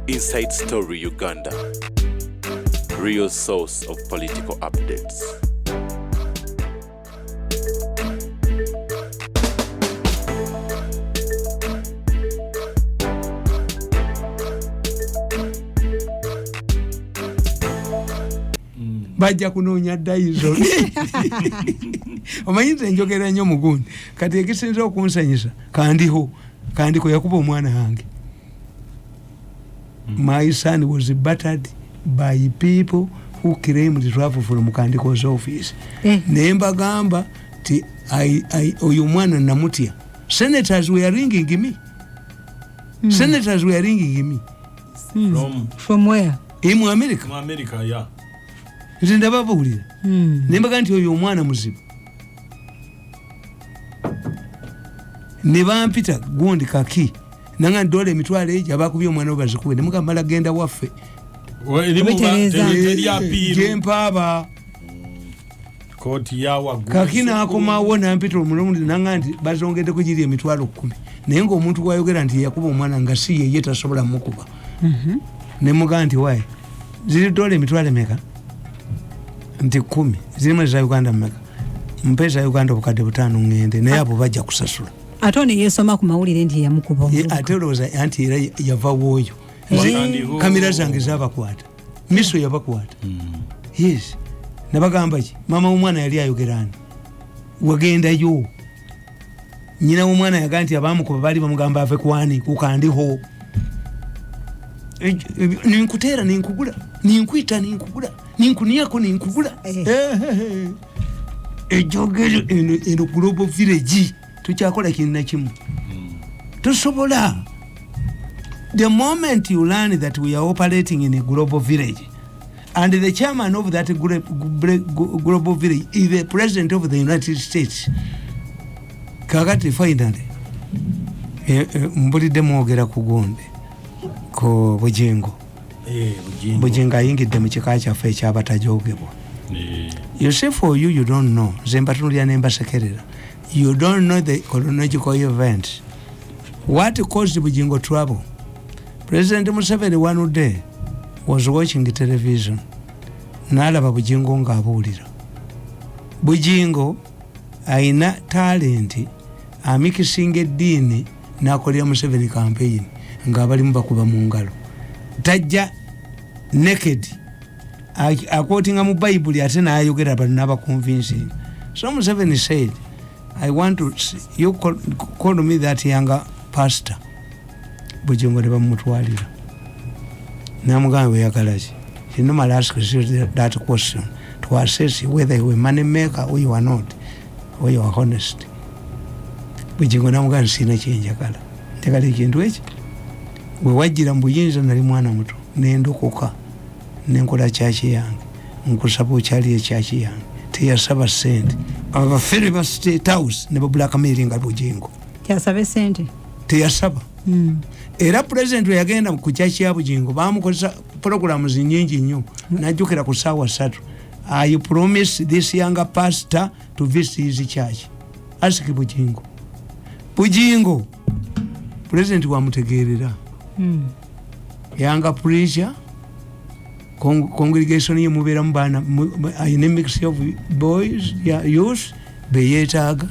Inside Story Uganda, real source of political updates. Bajja kunoonya daizo omanyinza njogera nnyo mugundi kati ekisinza okunsanyisa kandiko yakuba omwana wange. My son was battered by people who claimed to travel from Kandiko's office. Nemba gamba ti oyo mwana namutya. Senators were ringing me. Senators were ringing me. From where? In America. From America, yeah. Ndababulira. Nemba ganti oyo mwana muzibu. Ne bampita gundi kaki. Nanga ndole emitwalo ejo abakubye omwana obazikuwe ne mugambala genda waffe. Jempaba. Koti yawa kakina akomawo nampita omulundi nanga nti bazongedde kujiri emitwalo 10. Naye ng'omuntu gwayogera nti yakuba omwana nga si ye tasobola mukuba. Ne muga nti wayi ziri dole emitwalo meka nti 10 zirimu za Uganda meka mpesa Uganda obukadde 5 ngende naye abo bajja kusasula. Atone yesoma ku mawulire ndi yamukuba omuvubuka. Ate olowooza anti era yava woyo. Kamera zange zabakwata. Miso yabakwata. Yes. Nabagamba ki mama w'omwana yali ayogerani. Wagendayo. Nyina w'omwana yaga nti abamukuba bali bamugamba ave kwani ku Kandiho. Ninkutera ninkugula. Ninkwita ninkugula. Ninkuniyako ninkugula. Ejogero eno global village. Tuchakola kinna kimu. Tusobola. The moment you learn that we are operating in a global village, and the chairman of that global village is the president of the United States, kakati finally, mbulidde mwogera ku Gonde ko Bujengo. Bujengo ayingidde mu kika kyaffe ekyabatajogebwa. You say for you don't know. Zembatunulya nembasekerera. You don't know the chronological events. What caused Bujengo trouble? President Museveni one day was watching the television. Nalaba Bujengo nga abuulira. Bujengo aina talenti amikisinga eddiini n'akolera Museveni campaign nga abalimu bakuba mu ngalo. Tajja naked. Akwotinga mu Bible ate n'ayogera bali n'abaconvincing. So Museveni said, I want to see, you call me that younger pastor. Bujengo leba mutwalira. Namugamba oyagala ki? You normally ask that question to assess whether you are a money maker or you are not, or you are honest. Bujengo namugamba sina kyenjagala. Njagala ekintu eki. Bwe wajjira mu buyinza nali mwana muto nendokoka nenkola kyaki yange nkusaba okyali ekyaki yange teyasaba sente abafere ba State House ne babulakamiringa Bujengo kyasaba sente teyasaba. Era president yagenda ku kyaki ya Bujengo bamukozesa programs nyingi nnyo najjukira ku ssaawa 3. I promise this younger pastor to visit his church. Ask Bujengo. Bujengo president wamutegeerera. Younger preacher congregation ye mubeera mu baana ayina mix of boys youth beyetaaga.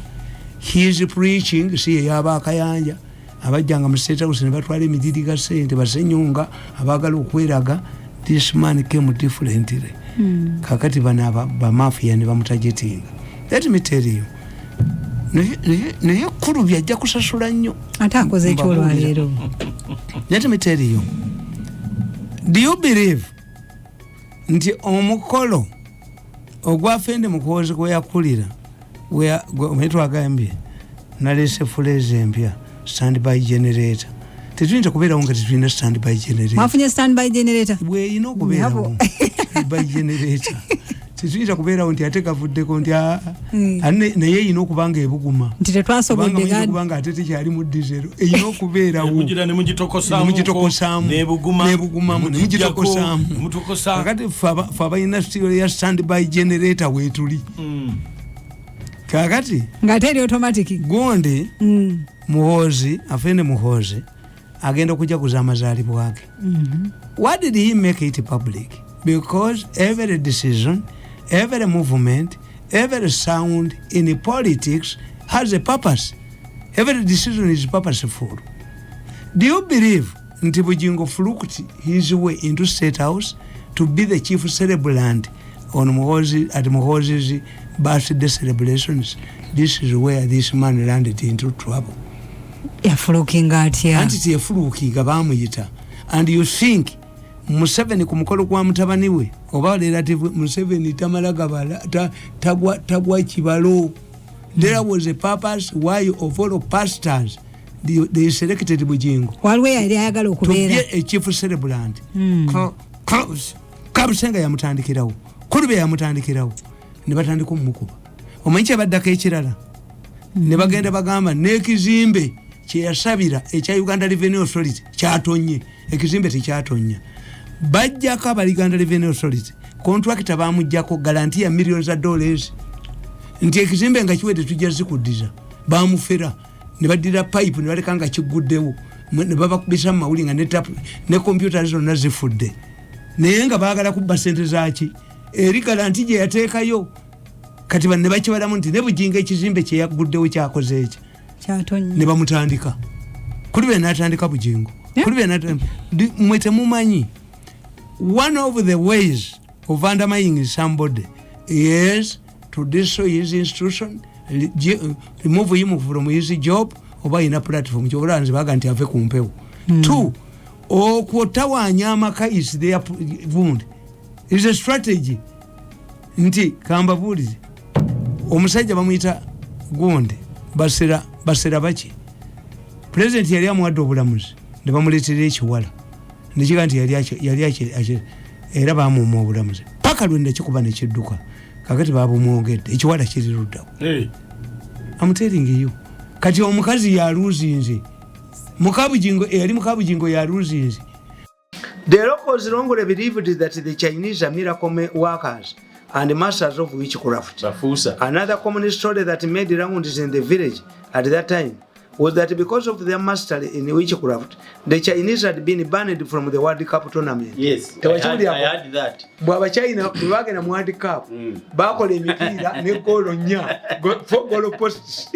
He is preaching si yaba akayanja abajjanga mu State House ne batwala emidiri ga ssente basenyunga abaagala okweraga. This man came differently. Kakati bana ba mafia ne bamutajetinga. Let me tell you, naye kkulu byajja kusasula nnyo ate akoze ekyolwaleero. Let me tell you, do you believe nti omukolo ogwafende mukozi gwe yakulira omuntu agambye nalese fuleze empya standby generator. Tetuyinza kubeerawo nga tetulina standby generator. Mwafunye standby generator? Bweyina okubeerawo standby generator. Tetuyinza kubeerawo nti ate kavuddeko nti naye eyina okubanga ebuguma nti tetwasobodde gadi kubanga ate tekyali mu diesel eyina okubeerawo ne mugitokosaamu nebuguma kakati fe abalina sitiro ya standby generator weetuli. Kakati nga teri automatic Gonde muhozi afende muhozi agenda kujaguza amazaalibwa age. Why did he make it public? Because every decision, every movement, every sound in politics has a purpose. Every decision is purposeful. Do you believe nti Bujingo fluked his way into State House to be the chief celebrant on Muhoozi's birthday celebrations? This is where this man landed into trouble. And you think Museveni kumukolo kwa mutabani we oba relative Museveni Tamale tagwa kibalo. There was a purpose why of all pastors they selected Bujingo to be a chief celebrant. Kabusenga yamutandikirawo, Kulube yamutandikirawo, ne batandika omukuba. Omanyi baddako ekirala, ne bagenda bagamba n'ekizimbe kye yasabira ekya Uganda Revenue Authority kyatonye, ekizimbe tekyatonya. Bajjako aba Uganda Revenue Authority contractor bamujjako guarantee ya millions of dollars nti ekizimbe nga kiwedde tujja zikuddiza. Bamufera ne baddira pipe ne baleka nga kiguddewo, ne babakubisa mu mawuli nga ne computer zonna zifudde. Naye nga baagala kubba ssente zaaki eri guarantee gye yateekayo. Kati banne bakibalamu nti ne Bujingo ekizimbe kye yaguddewo kyakoze eki kyatonye, ne bamutandika. Kulube n'atandika Bujingo. Kulube n'atandika. Mwete mumanyi, one of the ways of undermining somebody is to destroy his institution, remove him from his job, oba ina platform kyobulanzi baga nti ave ku mpewo. Two, okwotawanya amaka is their wound. Is a strategy. Nti kamba bulizi omusajja bamuyita Gonde basera baki president yali amuwadde obulamuzi ne bamuleetera ekiwala nekiga nti yali era bamuuma obulamuzi paka lwenda kikuba nekidduka kakati babumwogedde ekiwala kiri luddawo. I'm telling you, kati omukazi yaluzinze Mukabujingo yali Mukabujingo yaluzinze. The locals wrongly believed that the Chinese are miracle workers and masters of witchcraft. Another common story that made rounds in the village at that time was that because of their mastery in witchcraft, the Chinese had been banned from the World Cup tournament. Yes, I heard that. Bwaba China bwage na World Cup bakola emipira ne golo nya for goal posts.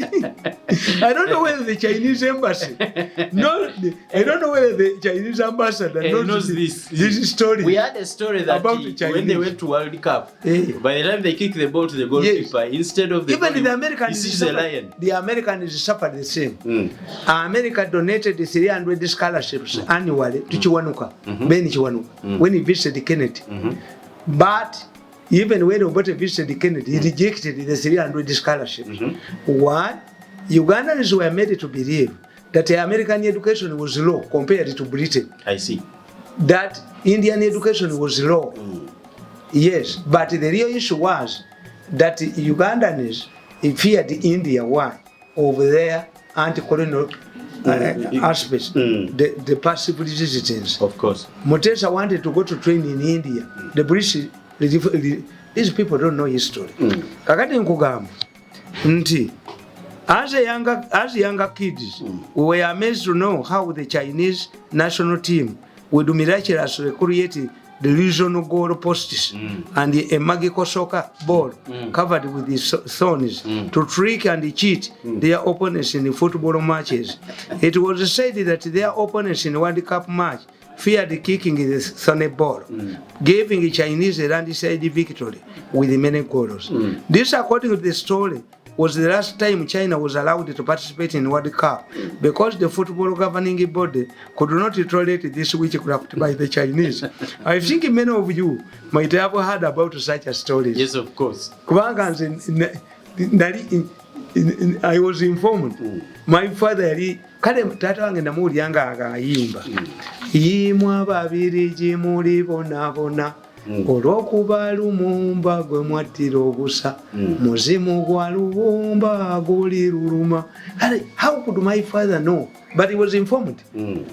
I don't know whether the Chinese embassy I don't know whether the Chinese ambassador knows this story. We had a story that when they went to World Cup, by the time they kicked the ball to the goalkeeper, instead of the even the Americans, this is a lion. The Americans suffered the same. America donated 300 scholarships annually to Chiwanuka, Ben Chiwanuka, when he visited Kennedy. But even when Obote visited Kennedy, he rejected the 300 scholarships. One, Ugandans were made to believe that American education was low compared to Britain. I see. That Indian education was low. Yes, but the real issue was that Ugandans feared India. Why? Over there, anti-colonial aspects, the passive resistance. Of course. Mutesa wanted to go to train in India. The British, these people don't know history. Kakati nkugamba nti as younger kids, we were amazed to know how the Chinese national team would miraculously create the regional goal posts and a magical soccer ball covered with the thorns to trick and cheat their opponents in the football matches. It was said that their opponents in World Cup match feared kicking the thorny ball, giving the Chinese a landslide victory with many goals. This, according to the story, was the last time China was allowed to participate in World Cup because the football governing body could not tolerate this witchcraft by the Chinese. I think many of you might have heard about such a story. Yes, of course. I was informed. My father, kale tata wange namulyanga agayimba. Yimwa babiri jimuli bona. Olwokuba lumumba gwe mwattira obusa muzimu gwa lubumba guli luluma. How could my father know but he was informed.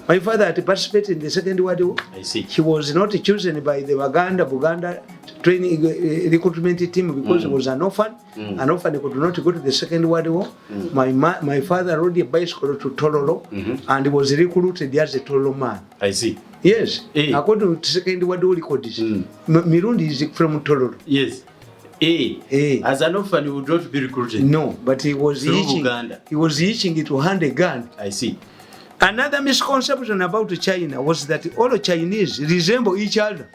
My father had participated in the Second World War. I see. He was not chosen by the Buganda training recruitment team because he was an orphan. An orphan could not go to the Second World War. My father rode a bicycle to Tororo and was recruited as a Tororo man. I see. Yes. According to Second World War records, Mirundi is from Tororo. Yes. As an orphan, he would not be recruited. No, but he was itching. Uganda. He was itching to hand a gun. I see. Another misconception about China was that all Chinese resemble each other.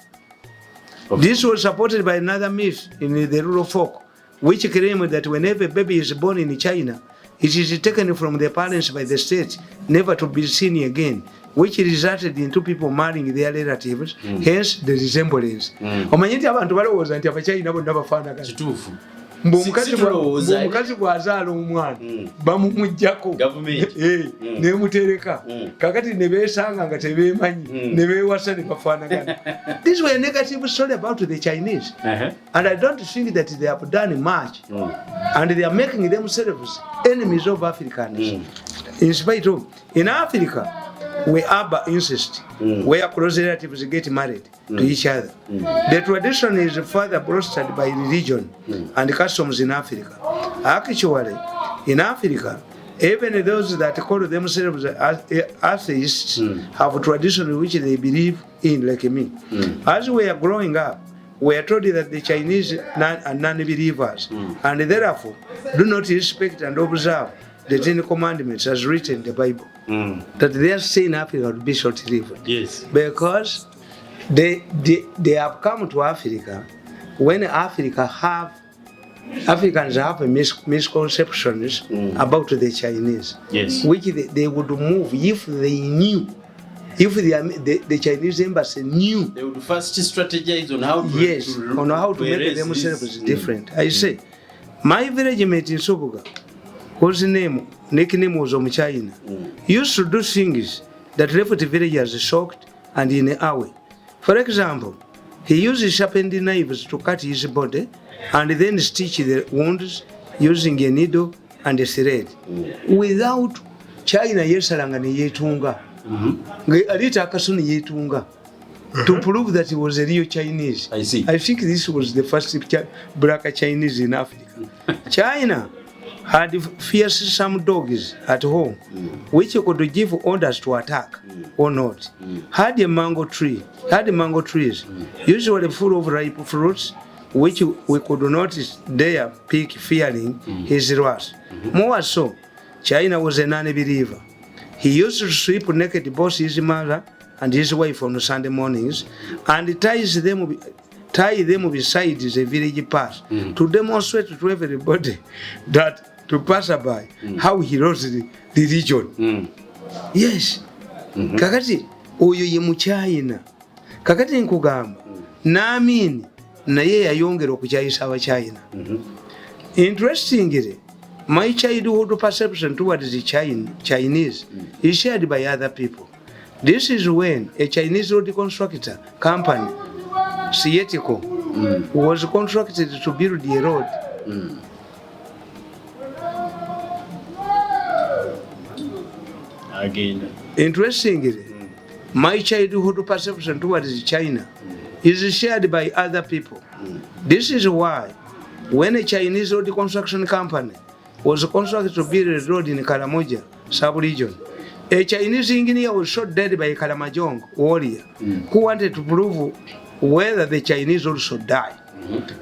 This was supported by another myth in the rural folk, which claimed that whenever a baby is born in China, it is taken from the parents by the state, never to be seen again, which resulted in two people marrying their relatives, hence the resemblance. Omanyiti abantu balowooza nti abachina bonna bafaanagana. Kituufu. Omukazi bw'azaala omwana bamumuggyako nemutereka kakati ne beesanga nga tebeemanyi ne beewasa ne bafaanagana. These were negative story about the Chinese, and I don't think that they have done much, and they are making themselves enemies of Africans. In spite of, in Africa, we harbor incest, where close relatives get married to each other. The tradition is further bolstered by religion and customs in Africa. Actually, in Africa, even those that call themselves atheists have tradition which they believe in, like me. As we are growing up, we are told that the Chinese are non-believers, and therefore do not respect and observe the 10 Commandments as written in the Bible. That they are saying Africa would be short-lived. Yes. Because they have come to Africa when Africans have misconceptions about the Chinese. Yes. Which they would move if they knew. If the Chinese embassy knew, they would first strategize on how to make themselves different. I say, my village mate in Sobuga, whose nickname was China, used to do things that left the villagers shocked and in a way. For example, he used sharpened knives to cut his body and then stitch the wounds using a needle and a thread. Without China yesalangani yetunga. Alita akasuni yetunga. To prove that he was a real Chinese. I see. I think this was the first black Chinese in Africa. China had fearsome dogs at home, which could give orders to attack or not. Had mango trees, usually full of ripe fruits, which we could not dare pick, fearing his wrath. More so, China was a non-believer. He used to sweep naked both his mother and his wife on Sunday mornings and tie them beside the village path to demonstrate to everybody that to pass by how he lost the religion. Yes. Kakati oyo ye mu China. Kakati nkugamba naamini naye yayongera okukyayisa abachina. Interestingly, my childhood perception towards the Chinese is shared by other people. This is when a Chinese road constructor company, Sietico, was contracted to build a road. Again. Interestingly, my childhood perception towards China is shared by other people. This is why, when a Chinese road construction company was constructed to build a road in Karamoja sub-region, a Chinese engineer was shot dead by a Karamojong warrior who wanted to prove whether the Chinese also died.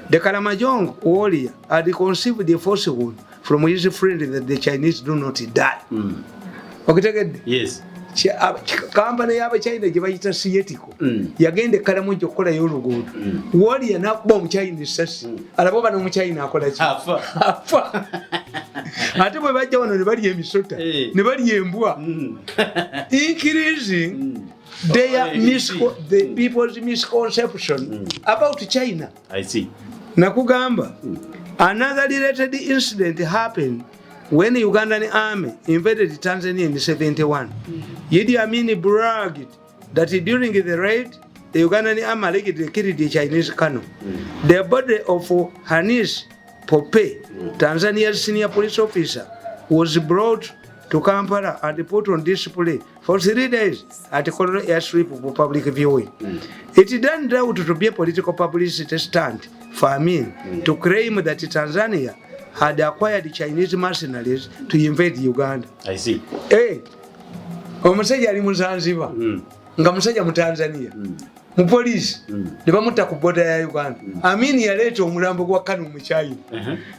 The Karamojong warrior had conceived a false wound from his friend that the Chinese do not die. Okay, yes. Company yaba China gye bayita Sietico yagenda Karamoja okukola y'oluguudo warrior n'akuba omuchina sasi alaba bano omuchina akola ki afa ate bwe bajja wano ne bali emisota ne bali embwa increasing the people's misconception about China. I see. Nakugamba another related incident happened when the Ugandan army invaded Tanzania in 1971. Idi Amin bragged that during the raid, the Ugandan army allegedly killed the Chinese colonel. The body of Hanis Pope, Tanzania's senior police officer, was brought to Kampala and put on display for 3 days at Colonel Airstrip for public viewing. It turned out to be a political publicity stunt for Amin to claim that Tanzania had acquired Chinese mercenaries to invade Uganda. I see. Hey, omusajja ali mu Zanzibar nga musajja mu Tanzania mu police ne bamutta ku border ya Uganda. Amin yaleeta omulambo gwa Kanu mu China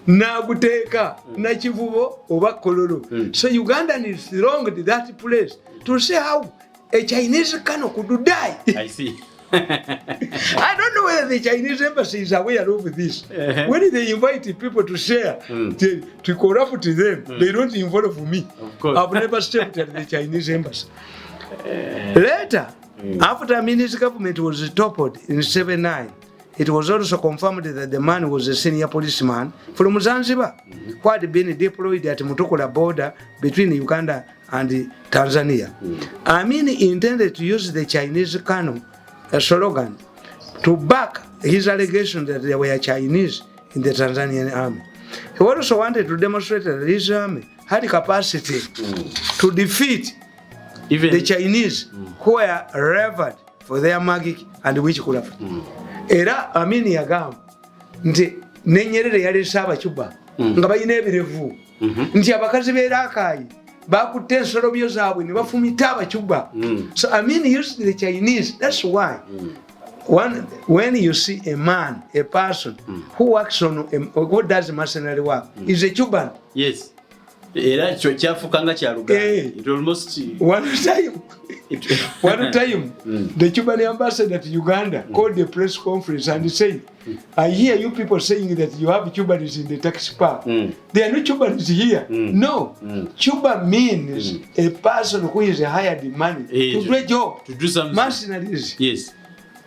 n'aguteeka na Kivubo oba Kololo. So Ugandan is wronged that place to say how a Chinese Kanu could die. I see. I don't know whether the Chinese embassy is aware of this. When they invite people to share, to corrupt them, they don't involve me. Of course. I've never stepped at the Chinese embassy. Later, after Amin's government was toppled in 1979, it was also confirmed that the man was a senior policeman from Zanzibar, who had been deployed at Mutukula border between Uganda and Tanzania. Amin intended to use the Chinese Kanu slogan to back his allegation that there were Chinese in the Tanzanian army. He also wanted to demonstrate that his army had capacity to defeat even the Chinese who were revered for their magic and witchcraft. Era Amin yagamba nti Nyerere yalesa abacuba nga balina ebirevu nti abakazi b'Irakayi bakutte ensolo byo zaabwe ne bafumita abacuba. So Amin used the Chinese. That's why when you see a man, a person who works on who does mercenary work is a Cuban. Yes. Era kyafukanga kyaluganda. It almost one time the Cuban ambassador to Uganda called a press conference and said, I hear you people saying that you have Cubans in the taxi park. There are no Cubans here. No. Cuba means a person who is hired money to do a job, to do something. Mercenaries. Yes.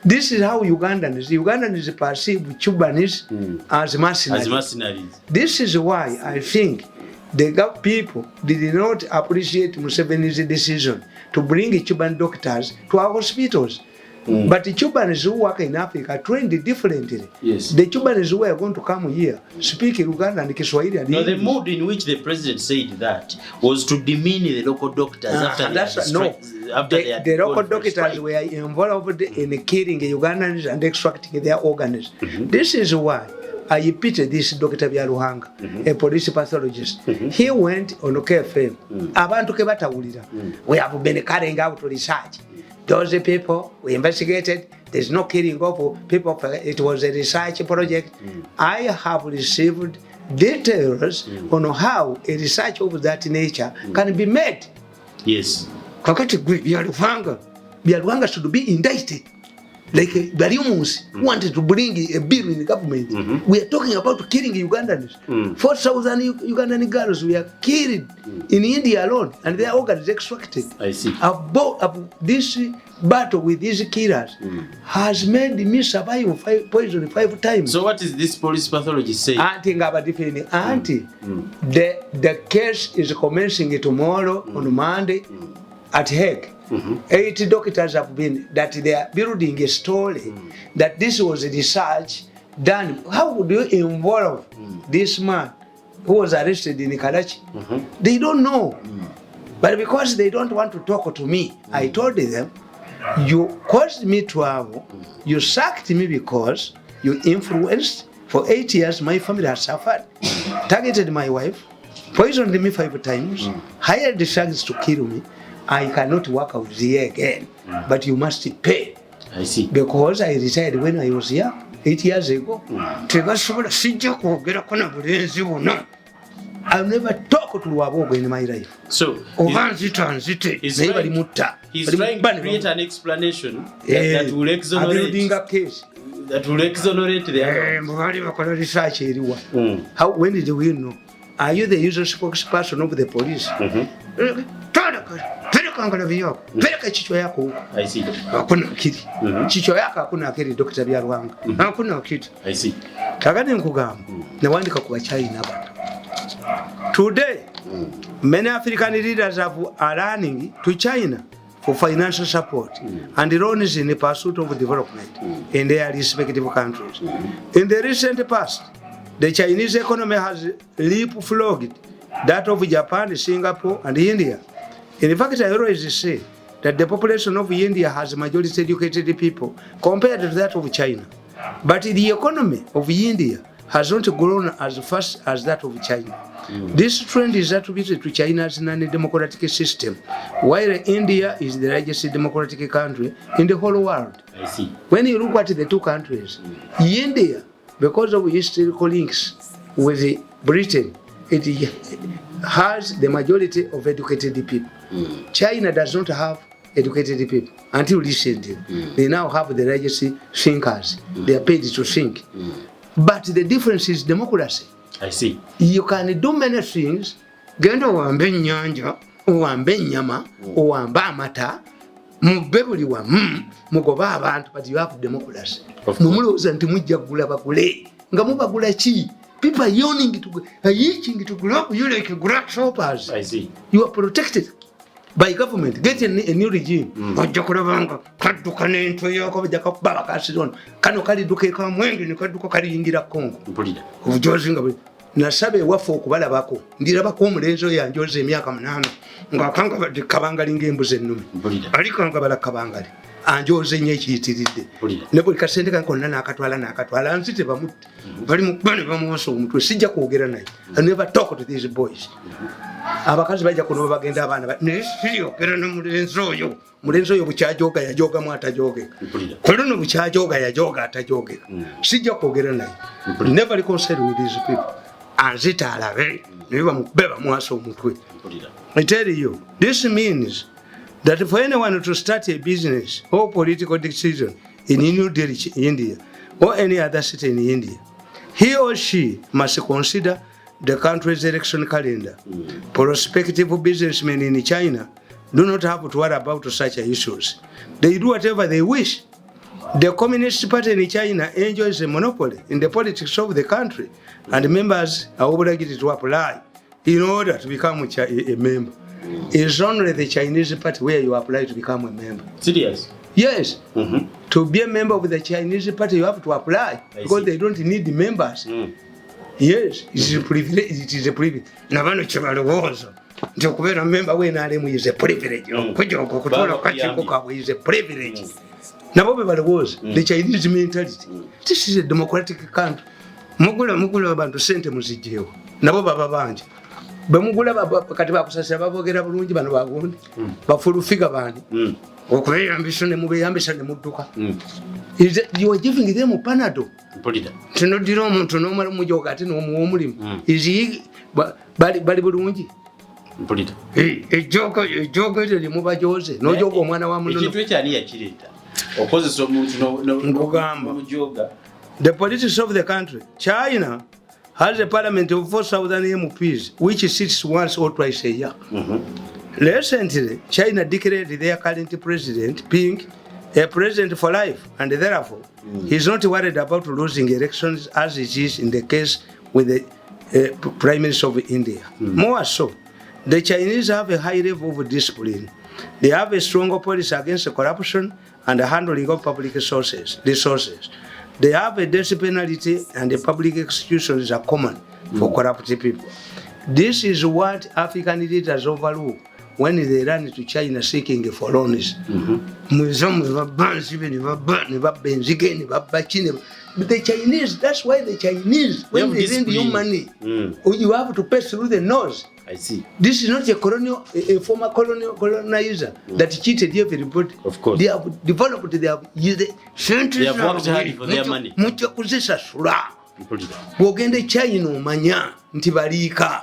This is how Ugandans perceive Cubans as mercenaries. As mercenaries. This is why I think the people did not appreciate Museveni's decision to bring Cuban doctors to our hospitals. But the Cubans who work in Africa trained differently. Yes. The Cubans who are going to come here speak Uganda and Kiswahili. And no, the mood in which the president said that was to demean the local doctors after the local doctors were involved in killing Ugandans and extracting their organs. This is why I repeated this Dr. Byaruhanga, a police pathologist. He went on KFM. Abantu ke batawulira. We have been carrying out research. Those people we investigated, there's no killing of people. It was a research project. I have received details on how a research of that nature can be made. Yes. Kakati Byaruhanga should be indicted. Like Bariumus wanted to bring a bill in the government. We are talking about killing Ugandans. 4,000 Ugandan girls were killed in India alone, and their organs extracted. I see. This battle with these killers has made me survive poison 5 times. So what is this police pathologist saying? The case is commencing tomorrow on Monday at Hague. 8 doctors have been, that they are building a story that this was a research done. How would you involve this man who was arrested in Karachi? They don't know. But because they don't want to talk to me, I told them, you caused me trouble, you sacked me because you influenced. For 8 years, my family has suffered, targeted my wife, poisoned me 5 times, hired the thugs to kill me. I cannot work out here again, but you must pay. I see. Because I retired when I was young, 8 years ago. I've never talked to Wabogo in my life. So, he's trying to create an explanation that will exonerate the others. How, when did we know? Are you the usual spokesperson of the police? I see. Hakuna akili. Chicho yako hakuna akili, Dr. Byaruhanga. Hakuna akili. I see. Kagani nkugamba nawandika ku China bana. Today, many African leaders are running to China for financial support and loans in the pursuit of development in their respective countries. In the recent past, the Chinese economy has leapfrogged that of Japan, Singapore, and India. In fact, I always say that the population of India has majority educated people compared to that of China. But the economy of India has not grown as fast as that of China. This trend is attributed to China's non-democratic system, while India is the largest democratic country in the whole world. I see. When you look at the two countries, India, because of historical links with Britain, it has the majority of educated people. China does not have educated people until recently. They now have the largest thinkers. They are paid to think. But the difference is democracy. I see. You can do many things. Genda wambe nyanja, wambe nyama, wambe amata, mubebuli wa mugoba abantu, but you have democracy. Numuloza nti mujja kugula bakule. Nga mubagula chi? People are yawning to itching to grow up. You like grasshoppers. I see. You are protected by government. Get a new regime. Ojokurabanga kadukane into yako bajaka baba kasirona. Kano kali duke ka mwengi ni kaduko kali yingira Kongo. Mpulira. Ujozinga nasabe wafo okubala bako. Ndira bako omulenzo yanjoze emyaka 8. Ngakanga badi kabangali ngembuze nnumi. Mpulira. Alikanga bala kabangali. Anjoze nye kiyitiridde. Ne buli kasente kankonna nakatwala nzite bamutte. Bali mukubane bamuwaso omutwe sijja kwogera naye. I never talk to these boys. Abakazi bajja kuno bagenda abaana ne siyogera ne mulenzo oyo bukyajoga yajoga mu atajogeka. Kolono bukyajoga yajoga atajogeka. Sijja kwogera naye. Never concerned with these people. Anzita alabe ne bamubeba muwaso omutwe. I tell you, this means that for anyone to start a business or political decision in New Delhi, India, or any other city in India, he or she must consider the country's election calendar. Prospective businessmen in China do not have to worry about such issues. They do whatever they wish. The Communist Party in China enjoys a monopoly in the politics of the country, and members are obliged to apply in order to become a member. It's only the Chinese party where you apply to become a member. Serious? Yes. To be a member of the Chinese party, you have to apply because they don't need the members. Yes, it is a privilege. It is a privilege. Nabano chibalowozo. Ndio kubera member we na alemu is a privilege. Kujo kutola kachiko kabwe is a privilege. Nabo balowozo. The Chinese mentality. This is a democratic country. Mugula abantu sente muzijewo. Nabo baba banje. Bamugula kati bakusasira babogera bulungi bano bagundi bafulufiga bandi okuyambisa ne mubeyambisa ne mudduka you are giving them panado Mpulira. Tinodira omuntu n'omala mujoga ate n'omulimu izi bali bulungi Mpulira. Ejoga eri mubajoze nojoga omwana wa munono ekintu ekyali yakireta okozesa omuntu n'omujoga. The politics of the country. China has a parliament of 4,000 MPs, which sits once or twice a year. Recently, China declared their current president, Ping, a president for life, and therefore, he's not worried about losing elections as it is in the case with the Prime Minister of India. More so, the Chinese have a high level of discipline. They have a strong policy against corruption and the handling of public resources. They have a death penalty and the public executions are common for corrupt people. This is what African leaders overlook when they run to China seeking for loans. But the Chinese, that's why the Chinese, when they lend you money, you have to pass through the nose. I see. This is not a former colonizer that cheated everybody. Of course. They have developed, they have used centuries. They have worked hard for their money. Mucha kusasula. Bogende China omanya nti baliika.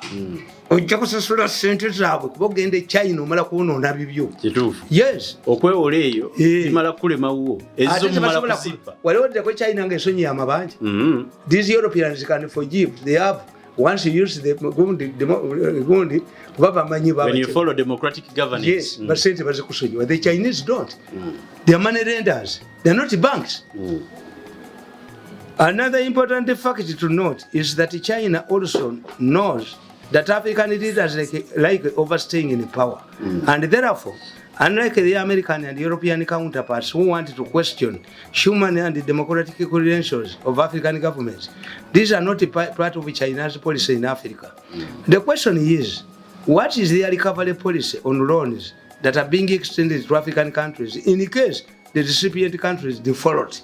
Ojja kusasula sente zaabwe kuba ogende China omala kuwonona bibyo. Kituufu. Yes. Okwewola eyo imala kulemawo. Ezo mumala kusipa. Waliwo ko China ng'ensonyi y'amabanja. These Europeans can forgive. They have once you use the gundi when you follow democratic governance. Yes, but sente bazikusonyiwa. The Chinese don't. They are money lenders. They are not banks. Another important fact to note is that China also knows that African leaders like overstaying in power. And therefore, Unlike the American and European counterparts who want to question human and democratic credentials of African governments, these are not part of China's policy in Africa. The question is, what is their recovery policy on loans that are being extended to African countries in case the recipient countries default?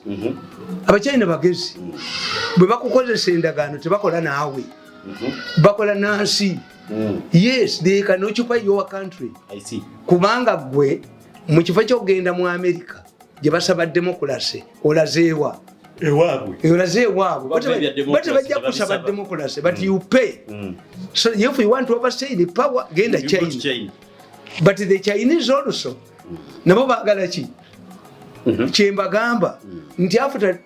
Abachina bagezi bwe bakukozesa endagaano tebakola naawe bakola nansi. Yes, they can occupy your country. I see. Kubanga gwe mu kifo ky'ogenda mu America gye basaba democracy olazeewa but bajja kusaba democracy but you pay. So if you want to overstay the power genda China. But the Chinese also nabo baagala ki kyembagamba nti after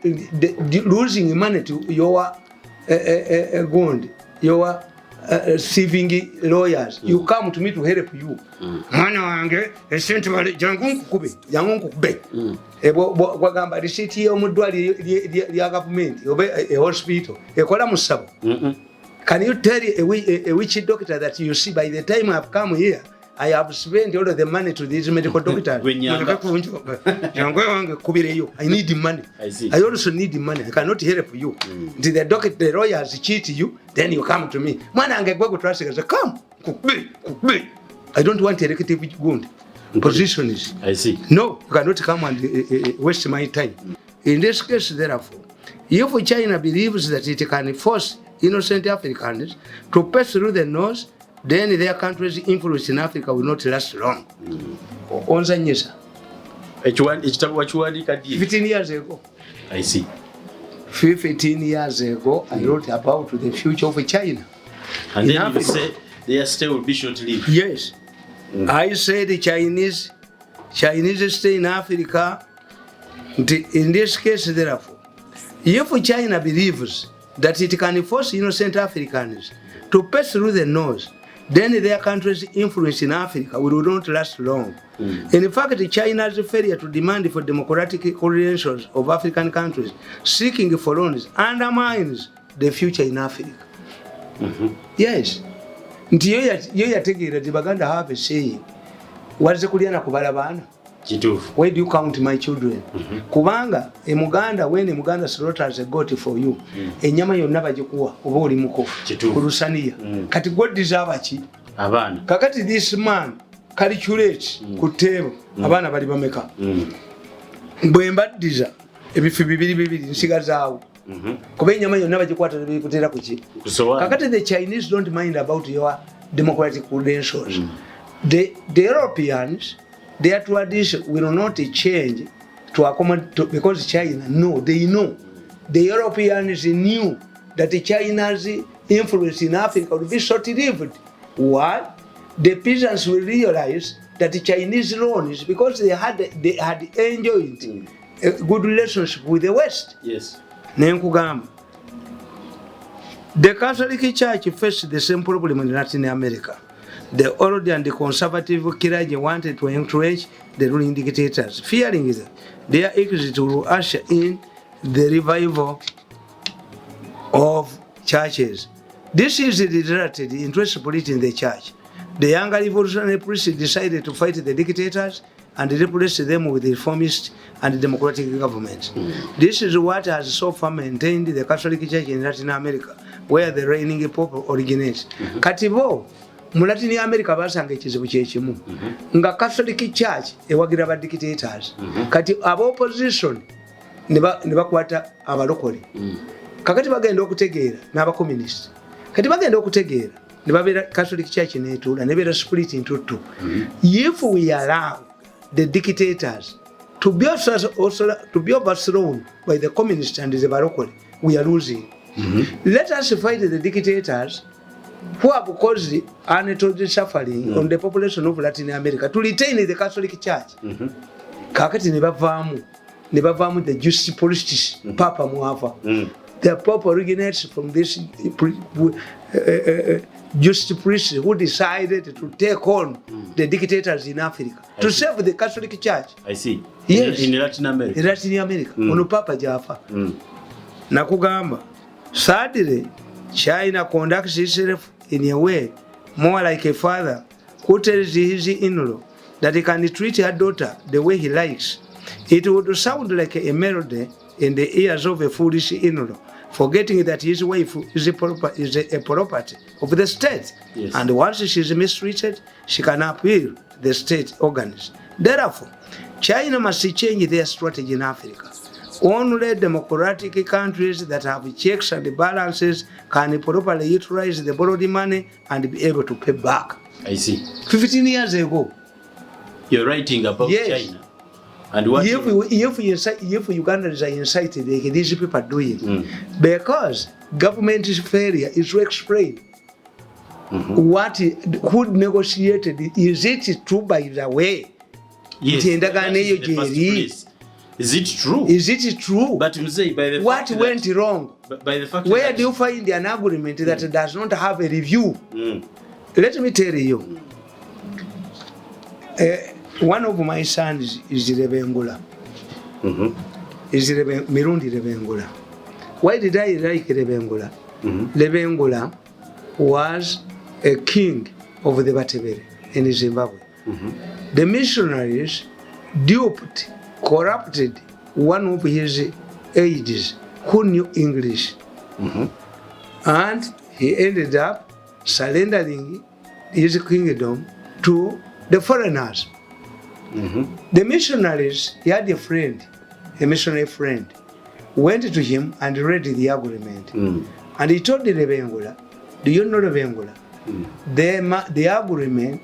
losing money to your your saving lawyers, you come to me to help you. Mwana wange esente wale jangu nkukube bwagamba receipt yo mudwali lya government obe a hospital ekola musabo. Can you tell which doctor that you see by the time I've come here I have spent all of the money to these medical doctors? I need the money. I also need the money. I cannot help you. Until the doctor, the lawyers cheat you, then you come to me. Come. I don't want executive wound positions. I see. No, you cannot come and waste my time. In this case, therefore, if China believes that it can force innocent Africans to pass through the nose, then their country's influence in Africa will not last long. 15 years ago. I see. 15 years ago, I wrote about the future of China. And then you say they are still be short-lived. Yes. I said the Chinese stay in Africa. In this case, therefore, if China believes that it can force innocent Africans to pass through the nose, then their country's influence in Africa will not last long. In fact, China's failure to demand for democratic credentials of African countries seeking for loans undermines the future in Africa. Yes. Ndiyo yategeera the Baganda have a saying, walize kuliana kubala bana? Where do you count my children? Kubanga, Muganda, when Muganda slaughters a goat for you, enyama yonna bagikuwa oba oli muko kulusaniya. Kati God deserve ki? Abana. Kakati this man calculates ku table abana bali bameka. Bwe mbaddiza ebifi bibiri nsigazaawo. Kuba enyama yonna bagikwata bikutera ku ki? Kakati the Chinese don't mind about your democratic credentials. The Europeans, their tradition will not change to accommodate because China. No, they know. The Europeans knew that China's influence in Africa would be short-lived. Why? The peasants will realize that the Chinese loans, because they had enjoyed a good relationship with the West. Yes. The Catholic Church faced the same problem in Latin America. The old and the conservative clergy wanted to encourage the ruling dictators, fearing that their exit will usher in the revival of churches. This is resulted in interest split in the church. The younger revolutionary priests decided to fight the dictators and replace them with reformist and democratic governments. This is what has so far maintained the Catholic Church in Latin America, where the reigning pope originates. Katibo mu Latin America basanga ekizibu kyekimu nga Catholic Church ewagira ba dictators kati aba opposition ne bakwata abalokole kakati bagenda okutegeera n'aba communist kati bagenda okutegeera ne babeera Catholic Church netuula ne beera split into two. If we allow the dictators to be overthrown by the communists and the balokole, we are losing. Let us fight the dictators who have caused untold suffering on the population of Latin America to retain the Catholic Church. Kakati ne bavamu the Jewish politics Papa Muava. The Pope originates from this Jewish priests who decided to take on the dictators in Africa to save the Catholic Church. I see. Yes. In Latin America. In Latin America. Ono Papa Jaffa. Nakugamba. Sadly, China conducts itself in a way more like a father who tells his in-law that he can treat her daughter the way he likes. It would sound like a melody in the ears of a foolish in-law, forgetting that his wife is a property of the state. Yes. And once she is mistreated, she can appeal the state organs. Therefore, China must change their strategy in Africa. Only democratic countries that have checks and balances can properly utilize the borrowed money and be able to pay back. I see. 15 years ago. You're writing about China. And what if Ugandans are incited, like these people are doing, because government's failure is to explain what who negotiated. Is it true, by the way? Yes. Is it true? Is it true? But you say by the what fact went that, wrong? By the fact where that, do you find an agreement that does not have a review? Let me tell you. One of my sons is Rebengula. Is Mirundi Rebengula. Why did I like Rebengula? Rebengula was a king of the Batebere in Zimbabwe. The missionaries duped, corrupted one of his aides who knew English. And he ended up surrendering his kingdom to the foreigners. The missionaries, he had a friend, a missionary friend, went to him and read the agreement. And he told the Rebengula, do you know Rebengula? The agreement,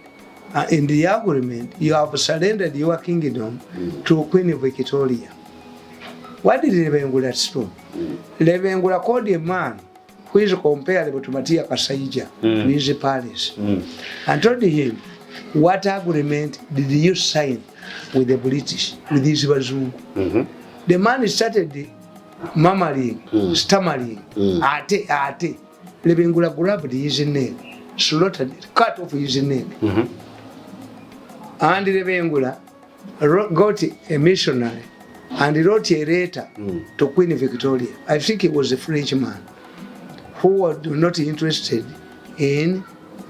in the agreement, you have surrendered your kingdom to Queen Victoria. What did Rebengula do? Rebengula called a man who is comparable to Matia Kasaija, to his palace, and told him, what agreement did you sign with the British, with this Bazungu? The man started murmuring, stammering, ate. Rebengula grabbed his neck, slaughtered, cut off his neck. And Rebengula got a missionary and wrote a letter to Queen Victoria. I think it was a French man who was not interested in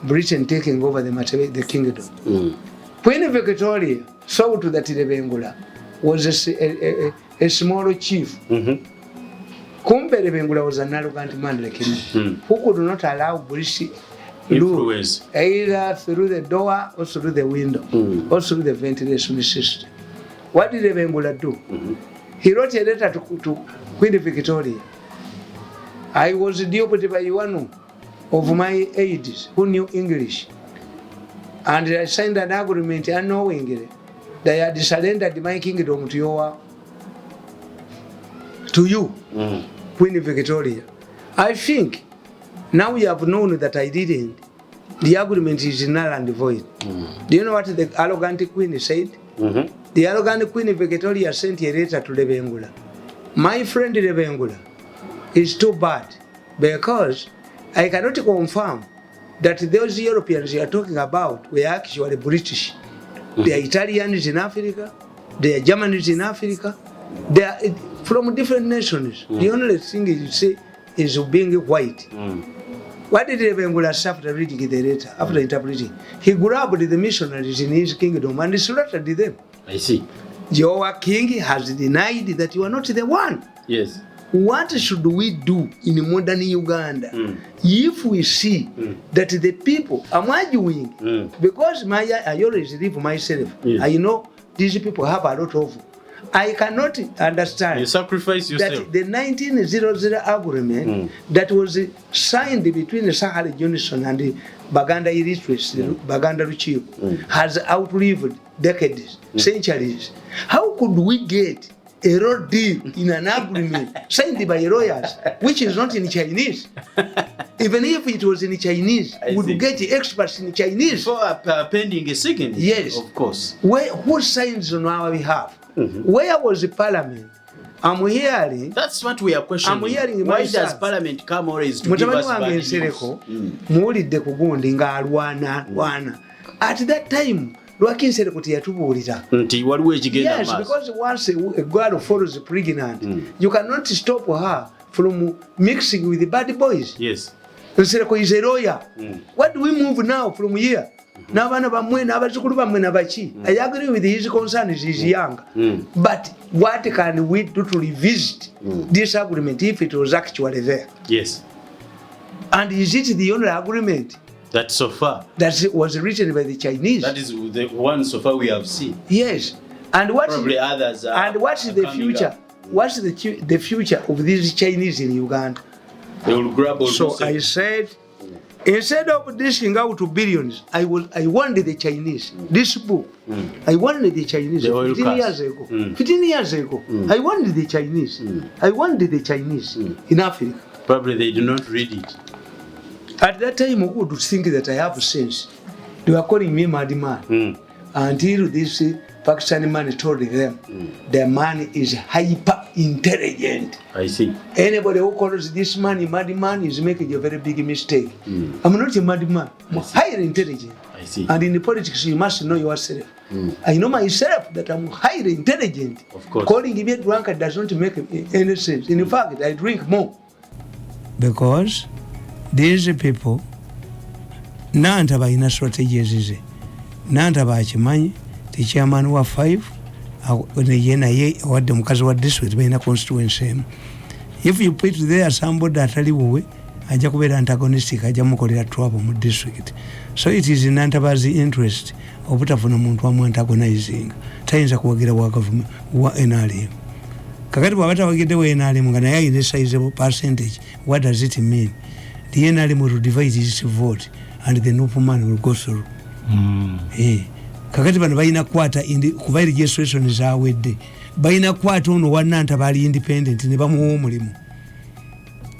Britain taking over the kingdom. Queen Victoria saw to that Rebengula was a small chief. Kumbe Rebengula was an arrogant man like him, who could not allow British influence either through the door or through the window or through the ventilation system. What did Rebengula do? He wrote a letter to Queen Victoria. I was duped by one of my aides who knew English, and I signed an agreement unknowingly that I had surrendered my kingdom to you, Queen Victoria. I think now you have known that I didn't. The agreement is null and void. Do you know what the arrogant queen said? The arrogant Queen Victoria sent a letter to Rebengula. My friend Rebengula is too bad because I cannot confirm that those Europeans you are talking about were actually British. They are Italians in Africa, they are Germans in Africa, they are from different nations. The only thing you say is being white. What did Rebengula say after reading the letter, after interpreting? He grabbed the missionaries in his kingdom and slaughtered them. I see. Your king has denied that you are not the one. Yes. What should we do in modern Uganda if we see that the people are arguing? Because I always live myself. I know these people have a lot of. I cannot understand. You sacrifice yourself. That the 1900 agreement that was signed between Sahara Johnson and the Baganda illiterates, Baganda Ruchio, has outlived decades, centuries. How could we get a raw deal in an agreement signed by lawyers, which is not in Chinese? Even if it was in Chinese, we would get experts in Chinese. For pending a second. Yes. Of course. Who signs on our behalf? Where was the parliament? I'm hearing. That's what we are questioning. I'm hearing. Why does parliament come always to give us bad news? At that time, yes, because once a girl follows pregnant, you cannot stop her from mixing with the bad boys. Yes. Nsereko is a lawyer. What do we move now from here? n'abaana bammwe n'abazzukulu bammwe nabaki. I agree with his concerns, he's young. But what can we do to revisit this agreement if it was actually there? Yes. And is it the only agreement that so far that was written by the Chinese? That is the one so far we have seen. Yes. And what probably others are. And what is the future? Up. What's the future of these Chinese in Uganda? They will grab all. So I said, instead of dishing out billions, I wanted the Chinese. This book, I wanted the Chinese. 15 years ago. 15 years ago, I wanted the Chinese. I wanted the Chinese in Africa. Probably they do not read it. At that time, who would think that I have sense? They were calling me madman. Until this Pakistani man told them their man is hyper intelligent. I see. Anybody who calls this man a madman is making a very big mistake. I'm not a madman. I'm highly intelligent. I see. And in the politics, you must know yourself. I know myself that I'm highly intelligent. Of course. Calling me a drunkard does not make any sense. In fact, I drink more. Because these people, nanta baina strategies. Nanta bachimanyi, the chairman wa 5, yena ye wadde mukazi wa district baina constituency. If you put there somebody atali wowe, aja kubeera antagonistic, aja mukolera trouble mu district. So it is in Nantabazi interest obutafuna muntu wamu antagonizing. Tayinza kuwagira wa government wa NRM. Kakati bwabata wagide wa NRM nga naye ayina sizable percentage. What does it mean? The NRM will divide its vote and the Nupu man will go through. Kakati bano bayina kwata kuba registration zaawedde. Bayina kwata ono wa Nantabali independent ne bamuwa omulimu.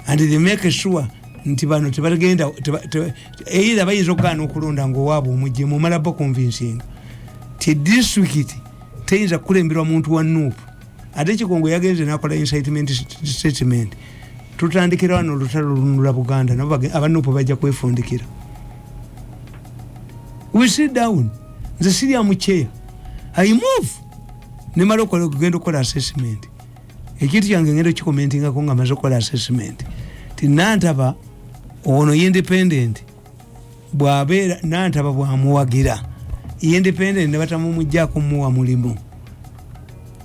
And they make sure nti bano tebagenda either bayinza okugaana okulonda ng'owaabwe omugye mu malabo convincing ti district teyinza kulemberwa muntu wa Nuupu. Ate Kikongo yagenze n'akola incitement statement. Tutandikira wano olutalo lunula Buganda aba Nuupu bajja kwefundikira. We sit down. Nze siri amucheya. I move. Ne mala okugenda okukola assessment. Ekintu kyange ngenda kikomentingako nga maze okukola assessment. Ti Nantaba ono independent bw'abeera Nantaba bw'amuwagira independent ne batamumuggyako muwa mulimu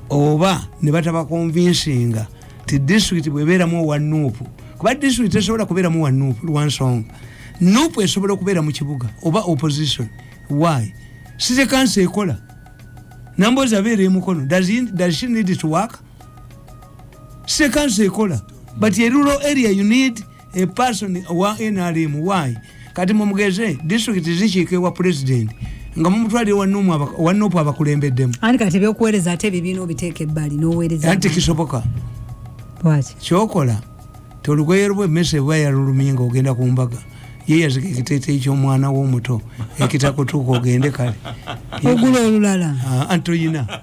oba ne bataba convincinga ti district bw'ebeeramu wa Nuupu kuba district esobola kubeeramu wa Nuupu lwansonga Nuupu esobola okubeera mu kibuga oba opposition. Why? Site kansa ekola nambozi abeera emukono. Does she need to work? Site kansa ekola. But in rural area you need a person wa NRM. Why? Kati mumugeze district zikiikewa president nga mumutwali wa Nuupu abakulembeddemu. Ani kati byokuweereza ate bibino biteeke ebbali n'oweereza. Anti kisoboka. Bwaki? Kyokola tolugoye lwe mmese bwa yalulumye nga ogenda ku mbaga. Ye yazika ekiteeteeyi ky'omwana w'omuto ekitakutuuka ogende kale. Ogula olulala. Antoyina.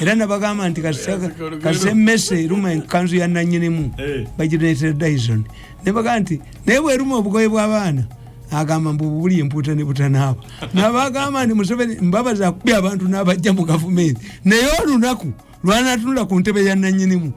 Era nabagamba nti kase mmese eruma enkanzu ya nannyinimu bagireetera Dyson. Ne bagamba nti naye bweruma obugoye bw'abaana agamba mbu buli empuuta ne butanaaba. Nabagamba nti Museveni mbabaza akubye abantu n'abajja mu gavumenti. Naye olunaku lwanatunula ku ntebe ya nannyinimu